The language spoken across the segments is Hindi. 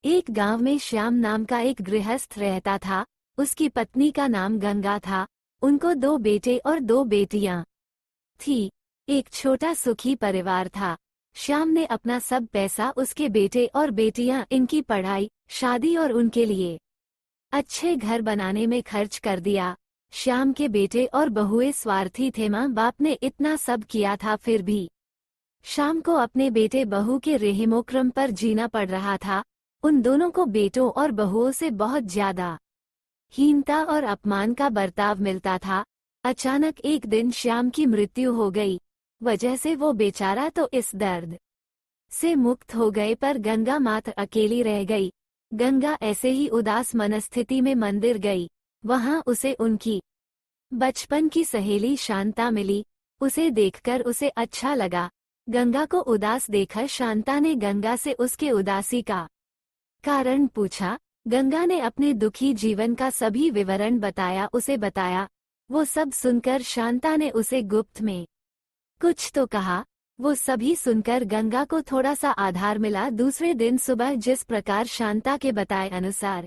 एक गांव में श्याम नाम का एक गृहस्थ रहता था। उसकी पत्नी का नाम गंगा था। उनको 2 बेटे और 2 बेटियां थी। एक छोटा सुखी परिवार था। श्याम ने अपना सब पैसा उसके बेटे और बेटियां इनकी पढ़ाई, शादी और उनके लिए अच्छे घर बनाने में खर्च कर दिया। श्याम के बेटे और बहुएं स्वार्थी थे। माँ बाप ने इतना सब किया था, फिर भी श्याम को अपने बेटे बहू के रेहमोक्रम पर जीना पड़ रहा था। उन दोनों को बेटों और बहुओं से बहुत ज्यादा हीनता और अपमान का बर्ताव मिलता था। अचानक एक दिन श्याम की मृत्यु हो गई। वजह से वो बेचारा तो इस दर्द से मुक्त हो गए, पर गंगा मात्र अकेली रह गई। गंगा ऐसे ही उदास मनस्थिति में मंदिर गई। वहां उसे उनकी बचपन की सहेली शांता मिली। उसे देखकर उसे अच्छा लगा। गंगा को उदास देखकर शांता ने गंगा से उसके उदासी का कारण पूछा। गंगा ने अपने दुखी जीवन का सभी विवरण बताया। वो सब सुनकर शांता ने उसे गुप्त में कुछ तो कहा। वो सभी सुनकर गंगा को थोड़ा सा आधार मिला। दूसरे दिन सुबह जिस प्रकार शांता के बताए अनुसार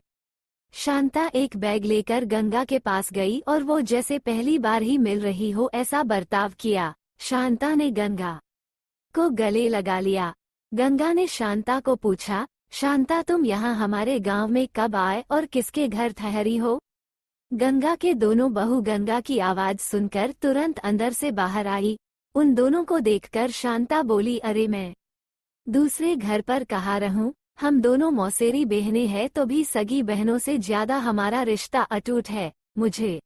शांता एक बैग लेकर गंगा के पास गई और वो जैसे पहली बार ही मिल रही हो ऐसा बर्ताव किया। शांता ने गंगा को गले लगा लिया। गंगा ने शांता को पूछा, शांता तुम यहाँ हमारे गांव में कब आए और किसके घर ठहरी हो? गंगा के दोनों बहू गंगा की आवाज सुनकर तुरंत अंदर से बाहर आई। उन दोनों को देखकर शांता बोली, अरे मैं दूसरे घर पर कहाँ रहूं? हम दोनों मौसेरी बहनें हैं, तो भी सगी बहनों से ज्यादा हमारा रिश्ता अटूट है। मुझे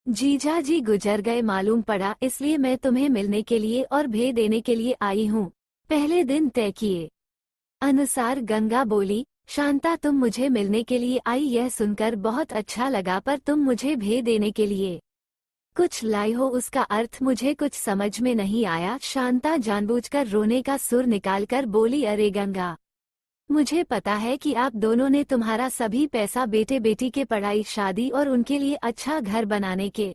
जीजा जी गुजर गए मालूम पड़ा, इसलिए मैं तुम्हें मिलने के लिए और भेद देने के लिए आई हूँ। पहले दिन तय किए अनुसार गंगा बोली, शांता तुम मुझे मिलने के लिए आई यह सुनकर बहुत अच्छा लगा, पर तुम मुझे भेद देने के लिए कुछ लाई हो, उसका अर्थ मुझे कुछ समझ में नहीं आया। शांता जानबूझकर रोने का सुर निकालकर बोली, अरे गंगा, मुझे पता है कि आप दोनों ने तुम्हारा सभी पैसा बेटे बेटी के पढ़ाई, शादी और उनके लिए अच्छा घर बनाने के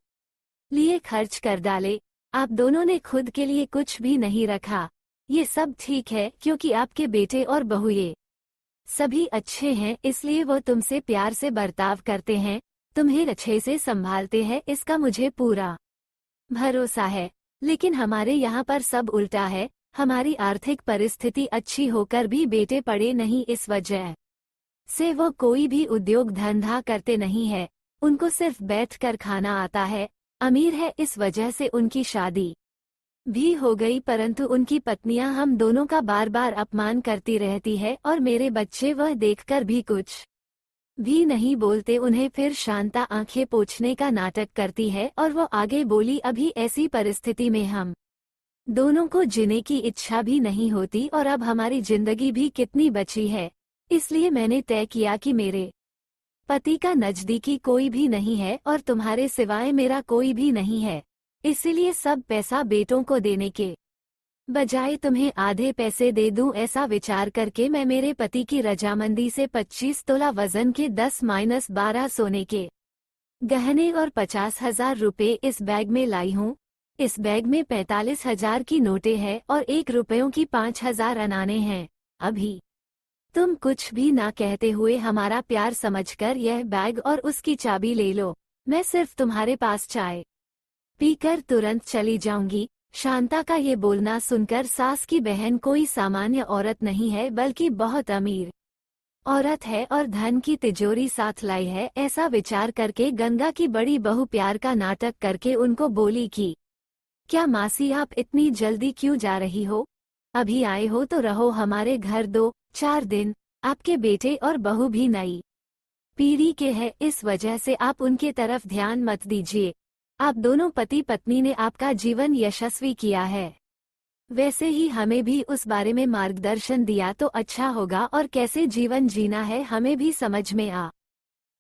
लिए खर्च कर डाले। आप दोनों ने खुद के लिए कुछ भी नहीं रखा। ये सब ठीक है क्योंकि आपके बेटे और बहुएं सभी अच्छे हैं, इसलिए वो तुमसे प्यार से बर्ताव करते हैं, तुम्हें अच्छे से संभालते हैं, इसका मुझे पूरा भरोसा है। लेकिन हमारे यहाँ पर सब उल्टा है। हमारी आर्थिक परिस्थिति अच्छी होकर भी बेटे पढ़े नहीं, इस वजह से वो कोई भी उद्योग धंधा करते नहीं है। उनको सिर्फ बैठकर खाना आता है। अमीर है, इस वजह से उनकी शादी भी हो गई, परंतु उनकी पत्नियां हम दोनों का बार बार अपमान करती रहती है और मेरे बच्चे वह देखकर भी कुछ भी नहीं बोलते उन्हें। फिर शांता आंखें पोंछने का नाटक करती है और वो आगे बोली, अभी ऐसी परिस्थिति में हम दोनों को जीने की इच्छा भी नहीं होती और अब हमारी जिंदगी भी कितनी बची है। इसलिए मैंने तय किया कि मेरे पति का नजदीकी कोई भी नहीं है और तुम्हारे सिवाय मेरा कोई भी नहीं है। इसीलिए सब पैसा बेटों को देने के बजाय तुम्हें आधे पैसे दे दूं। ऐसा विचार करके मैं मेरे पति की रजामंदी से 25 तोला वजन के 10-12 सोने के गहने और 50,000 रुपए इस बैग में लाई हूँ। इस बैग में 45,000 की नोटें हैं और 1 रुपयों की 5,000 अनाने हैं। अभी तुम कुछ भी ना कहते हुए हमारा प्यार समझकर यह बैग और उसकी चाबी ले लो। मैं सिर्फ तुम्हारे पास चाय पीकर तुरंत चली जाऊंगी। शांता का ये बोलना सुनकर सास की बहन कोई सामान्य औरत नहीं है, बल्कि बहुत अमीर औरत है और धन की तिजोरी साथ लाई है। ऐसा विचार करके गंगा की बड़ी बहू प्यार का नाटक करके उनको बोली कि क्या मासी आप इतनी जल्दी क्यों जा रही हो? अभी आए हो तो रहो हमारे घर 2-4 दिन। आपके बेटे और बहू भी नई पीढ़ी के हैं, इस वजह से आप उनके तरफ ध्यान मत दीजिए। आप दोनों पति पत्नी ने आपका जीवन यशस्वी किया है, वैसे ही हमें भी उस बारे में मार्गदर्शन दिया तो अच्छा होगा और कैसे जीवन जीना है हमें भी समझ में आ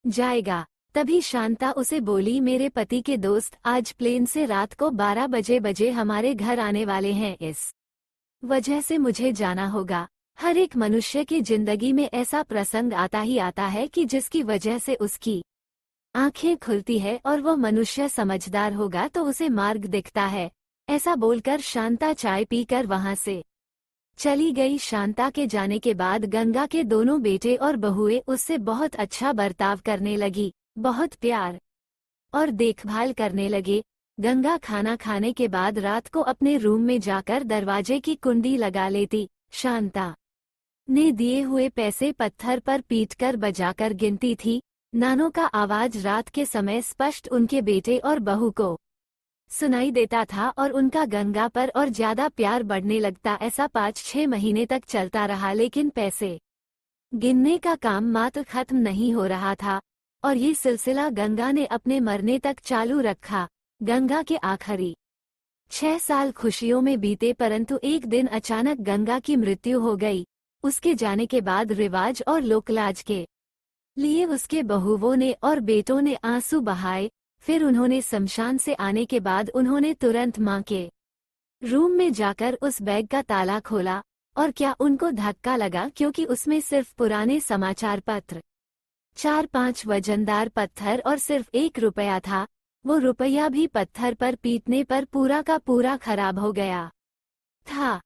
जाएगा। तभी शांता उसे बोली, मेरे पति के दोस्त आज प्लेन से रात को 12 बजे हमारे घर आने वाले हैं, इस वजह से मुझे जाना होगा। हर एक मनुष्य की जिंदगी में ऐसा प्रसंग आता ही आता है कि जिसकी वजह से उसकी आंखें खुलती है और वो मनुष्य समझदार होगा तो उसे मार्ग दिखता है। ऐसा बोलकर शांता चाय पीकर वहां से चली गई। शांता के जाने के बाद गंगा के दोनों बेटे और बहुएं उससे बहुत अच्छा बर्ताव करने लगी, बहुत प्यार और देखभाल करने लगे। गंगा खाना खाने के बाद रात को अपने रूम में जाकर दरवाजे की कुंडी लगा लेती। शांता ने दिए हुए पैसे पत्थर पर पीटकर बजाकर गिनती थी। नानों का आवाज रात के समय स्पष्ट उनके बेटे और बहू को सुनाई देता था और उनका गंगा पर और ज्यादा प्यार बढ़ने लगता। ऐसा 5-6 महीने तक चलता रहा, लेकिन पैसे गिनने का काम मात्र खत्म नहीं हो रहा था और ये सिलसिला गंगा ने अपने मरने तक चालू रखा। गंगा के आखिरी 6 साल खुशियों में बीते, परंतु एक दिन अचानक गंगा की मृत्यु हो गई। उसके जाने के बाद रिवाज और लोकलाज के लिए उसके बहुओं ने और बेटों ने आंसू बहाए। फिर उन्होंने शमशान से आने के बाद उन्होंने तुरंत मां के रूम में जाकर उस बैग का ताला खोला और क्या उनको धक्का लगा, क्योंकि उसमें सिर्फ पुराने समाचार पत्र, 4-5 वजनदार पत्थर और सिर्फ 1 रुपया था। वो रुपया भी पत्थर पर पीटने पर पूरा का पूरा खराब हो गया था।